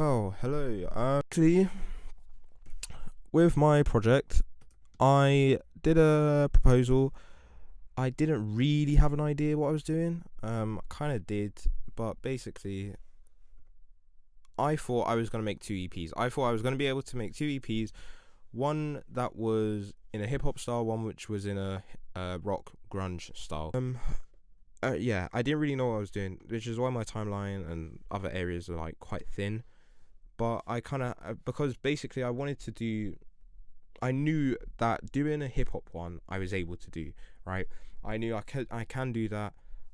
Well, hello. Actually, with my project, I did a proposal. I didn't really have an idea what I was doing. Kind of did, but basically, I thought I was gonna make two EPs. I thought I was gonna be able to make two EPs. One that was in a hip hop style, one which was in a rock grunge style. Yeah, I didn't really know what I was doing, which is why my timeline and other areas are like quite thin. But I kind of because basically I knew that doing a hip hop one I was able to do, right? I knew I can do that.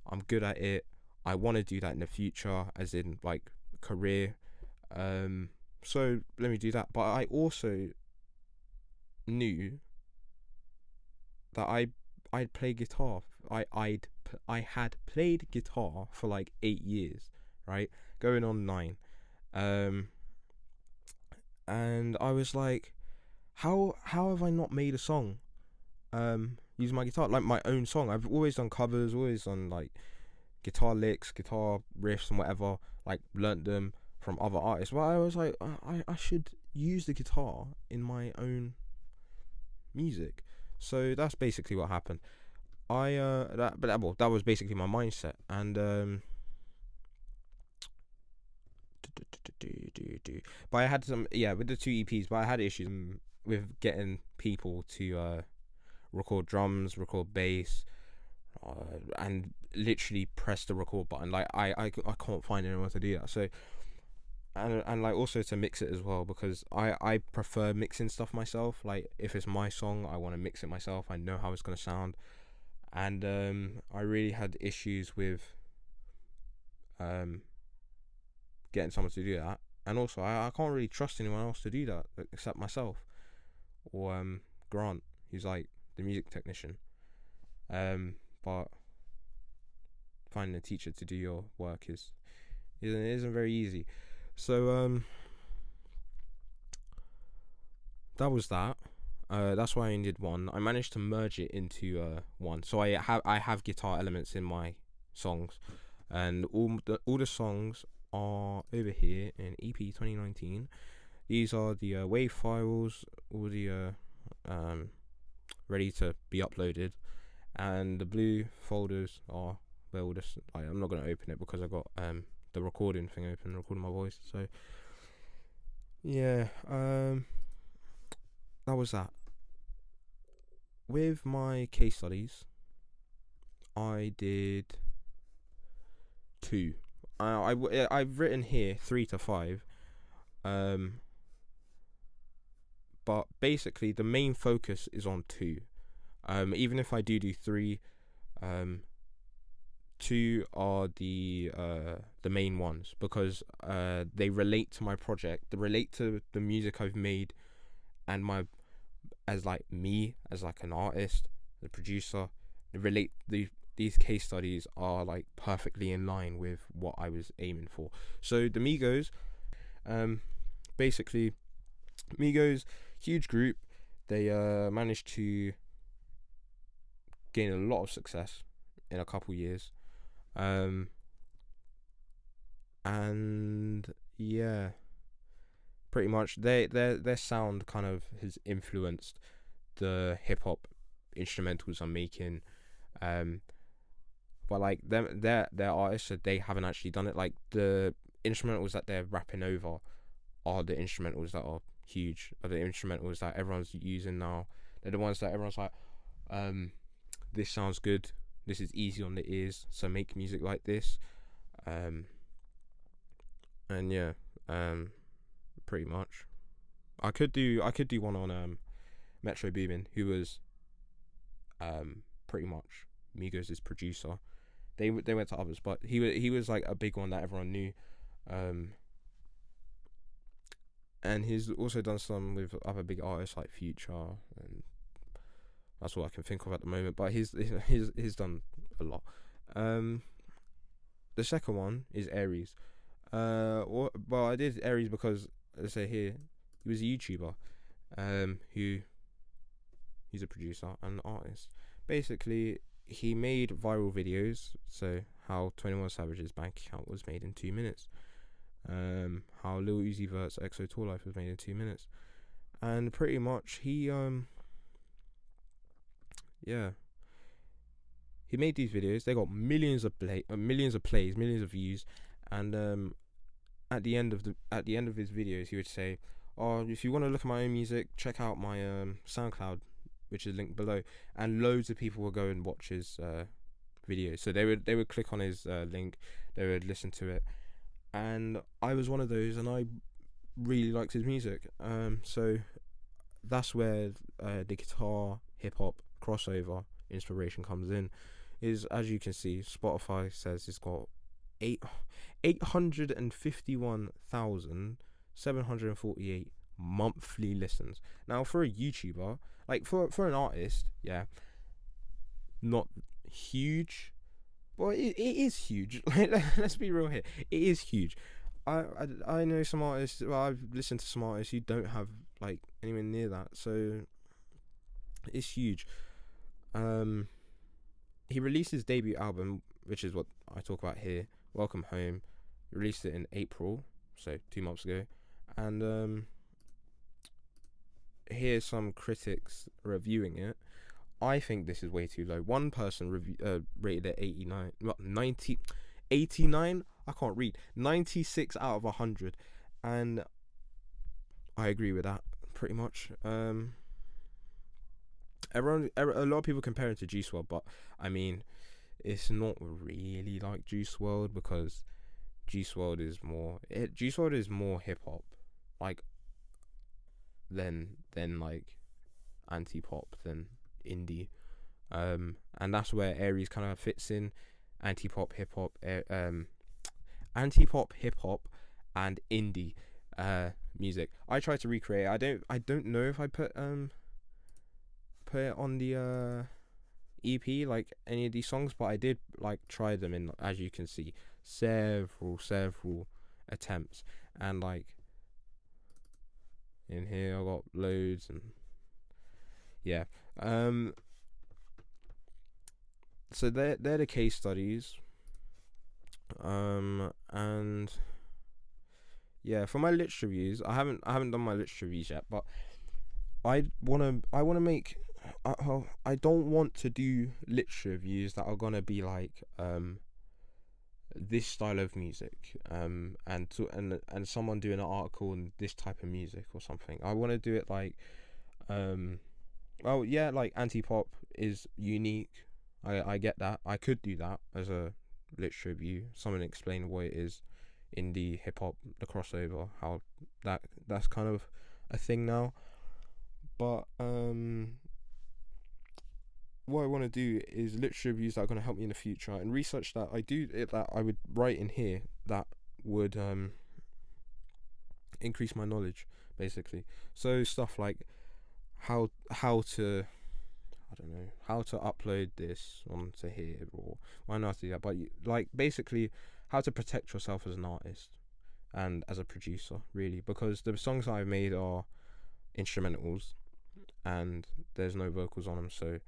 I'm good at it. I want to do that in the future, as in like career. Um, so let me do that. But I also knew that I'd play guitar. I had played guitar for like 8 years, right? Going on 9. Um, and I was like, how have I not made a song using my guitar, like my own song? I've always done covers, always done like guitar licks, guitar riffs and whatever, like learnt them from other artists. But I was like, I should use the guitar in my own music. So that's basically what happened. That was basically my mindset. And but I had some, yeah, with the two EPs, but I had issues with getting people to record drums, record bass, and literally press the record button. Like I can't find anyone to do that. So and like also to mix it as well, because I prefer mixing stuff myself. Like if it's my song, I want to mix it myself. I know how it's gonna sound, and I really had issues with um getting someone to do that. And also I can't really trust anyone else to do that except myself or Grant, who's like the music technician. But finding a teacher to do your work isn't very easy. So that was that. That's why I only did one. I managed to merge it into one. So I have guitar elements in my songs, and all the songs are over here in EP 2019. These are the wave files, all the ready to be uploaded, and the blue folders are where all this. I'm not gonna open it because I got the recording thing open, recording my voice. So yeah, that was that. With my case studies, I did two. I've written here 3 to 5. Um, but basically the main focus is on two. Even if I do three, um, two are the main ones, because they relate to my project. They relate to the music I've made, and my as like me as like an artist, the producer. They relate these case studies are like perfectly in line with what I was aiming for. So the Migos, basically, Migos, huge group. They managed to gain a lot of success in a couple years. Um, and yeah, pretty much their sound kind of has influenced the hip hop instrumentals I'm making. Um, but like their artists, so they haven't actually done it. Like the instrumentals that they're rapping over are the instrumentals that are huge, are the instrumentals that everyone's using now. They're the ones that everyone's like, this sounds good, this is easy on the ears, so make music like this. um and yeah, pretty much I could do one on Metro Boomin, who was pretty much Migos' producer. They went to others, but he was like a big one that everyone knew. um and he's also done some with other big artists like Future, and that's all I can think of at the moment. But he's done a lot. Um, the second one is Aries. Well, I did Aries because, let's say here, he was a YouTuber. Who he's a producer and an artist. Basically, he made viral videos. So how 21 Savage's bank account was made in 2 minutes. how Lil Uzi Vert's EXO Tour Life was made in 2 minutes, and pretty much he yeah, he made these videos. They got millions of plays, millions of views, and at the end of his videos, he would say, "Oh, if you want to look at my own music, check out my SoundCloud, which is linked below." And loads of people would go and watch his videos. So they would click on his link, they would listen to it, and I was one of those, and I really liked his music. So that's where the guitar hip hop crossover inspiration comes in. Is, as you can see, Spotify says it's got 851,748 monthly listens. Now, for a YouTuber, like for an artist, yeah, not huge. Well, it is huge. Like, let's be real here. It is huge. I know some artists. Well, I've listened to some artists who don't have like anywhere near that. So it's huge. He released his debut album, which is what I talk about here, Welcome Home. He released it in April, so 2 months ago. And here's some critics reviewing it. I think this is way too low. One person rated it 89, well, 90, 89. I can't read. 96 out of 100, and I agree with that pretty much. A lot of people compare it to Juice WRLD, but I mean, it's not really like Juice WRLD, because Juice WRLD is more hip hop, like than like anti-pop than indie, and that's where Aries kind of fits in. Anti-pop hip hop, anti-pop hip hop and indie music. I try to recreate. I don't know if I put it on the EP, like any of these songs, but I did like try them in, as you can see, several attempts, and like in here I got loads, and yeah. So they're the case studies, and yeah, for my literature reviews, I haven't done my literature reviews yet, but I wanna make. I don't want to do literature reviews that are gonna be like this style of music, and someone doing an article on this type of music or something. I want to do it like well, yeah, like anti-pop is unique. I get that. I could do that as a literature review. Someone explain what it is, indie, hip hop, the crossover, how that's kind of a thing now. But what I want to do is literature reviews that are going to help me in the future, and research that I would write in here that would increase my knowledge, basically. So stuff like how to, I don't know, how to upload this onto here, or why not do that, but like basically how to protect yourself as an artist and as a producer, really, because the songs I've made are instrumentals and there's no vocals on them, so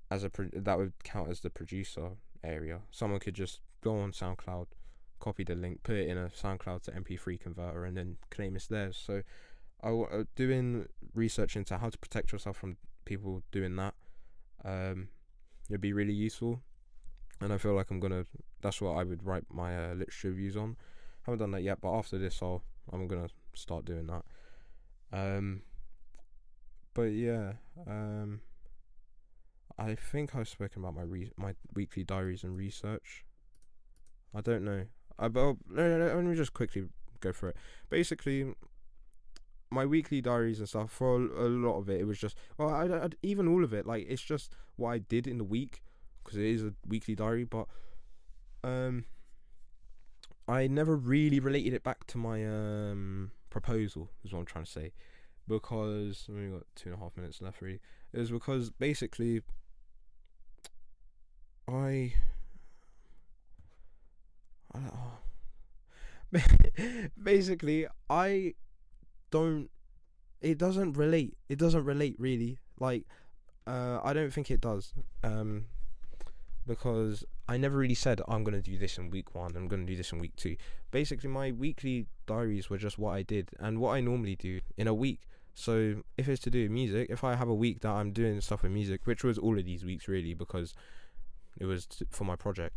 that would count as the producer area. Someone could just go on SoundCloud, copy the link, put it in a SoundCloud to MP3 converter, and then claim it's theirs. So doing research into how to protect yourself from people doing that would be really useful, and I feel like that's what I would write my literature reviews on. Haven't done that yet, but after this I'm gonna start doing that. But yeah, I think I've spoken about my weekly diaries and research. I don't know. But let me just quickly go through it. Basically, my weekly diaries and stuff, for a lot of it was just, well, I even all of it, like, it's just what I did in the week, because it is a weekly diary. But I never really related it back to my proposal, is what I'm trying to say, because we've got 2.5 minutes left. Really, it was because basically basically I don't. It doesn't relate. It doesn't relate really. Like, I don't think it does. Because I never really said I'm gonna do this in week 1, I'm gonna do this in week 2. Basically, my weekly diaries were just what I did and what I normally do in a week. So if it's to do with music, if I have a week that I'm doing stuff with music, which was all of these weeks really, because it was for my project,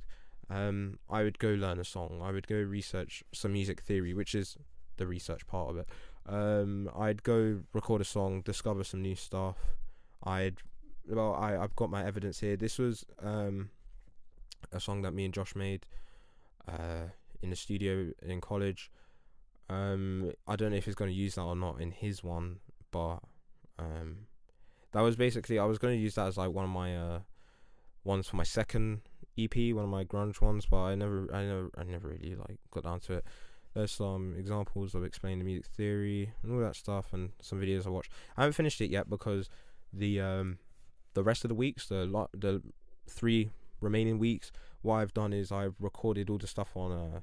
I would go learn a song. I would go research some music theory, which is the research part of it. I'd go record a song, discover some new stuff. I've got my evidence here. This was a song that me and Josh made in the studio in college. I don't know if he's going to use that or not in his one, but that was basically, I was going to use that as like one of my ones for my second EP, one of my grunge ones, but I never really like got down to it. There's some examples of explaining the music theory and all that stuff, and some videos I watched. I haven't finished it yet because the rest of the weeks, the 3 remaining weeks, what I've done is I've recorded all the stuff on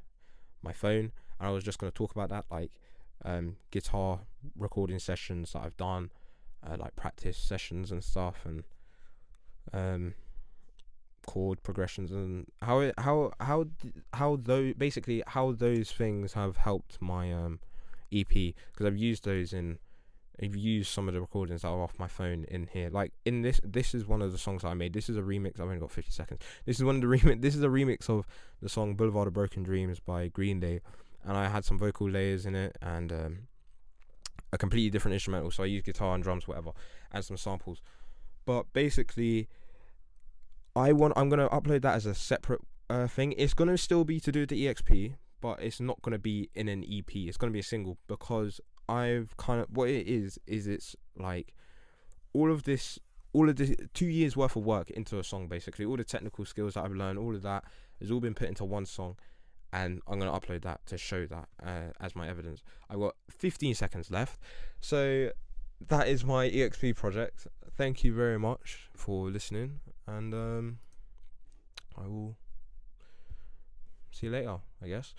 my phone, and I was just going to talk about that, like guitar recording sessions that I've done, like practice sessions and stuff, and chord progressions, and how those things have helped my EP, because I've used some of the recordings that are off my phone in here. Like in this is one of the songs that I made. This is a remix. I've only got 50 seconds. This is a remix of the song Boulevard of Broken Dreams by Green Day, and I had some vocal layers in it and a completely different instrumental. So I used guitar and drums, whatever, and some samples. But basically, I'm gonna upload that as a separate thing. It's gonna still be to do with the EXP, but it's not gonna be in an EP. It's gonna be a single, because I've kind of, what it is it's like all of this 2 years worth of work into a song. Basically, all the technical skills that I've learned, all of that has all been put into one song, and I'm gonna upload that to show that as my evidence. I've got 15 seconds left, so that is my EXP project. Thank you very much for listening, and I will see you later, I guess.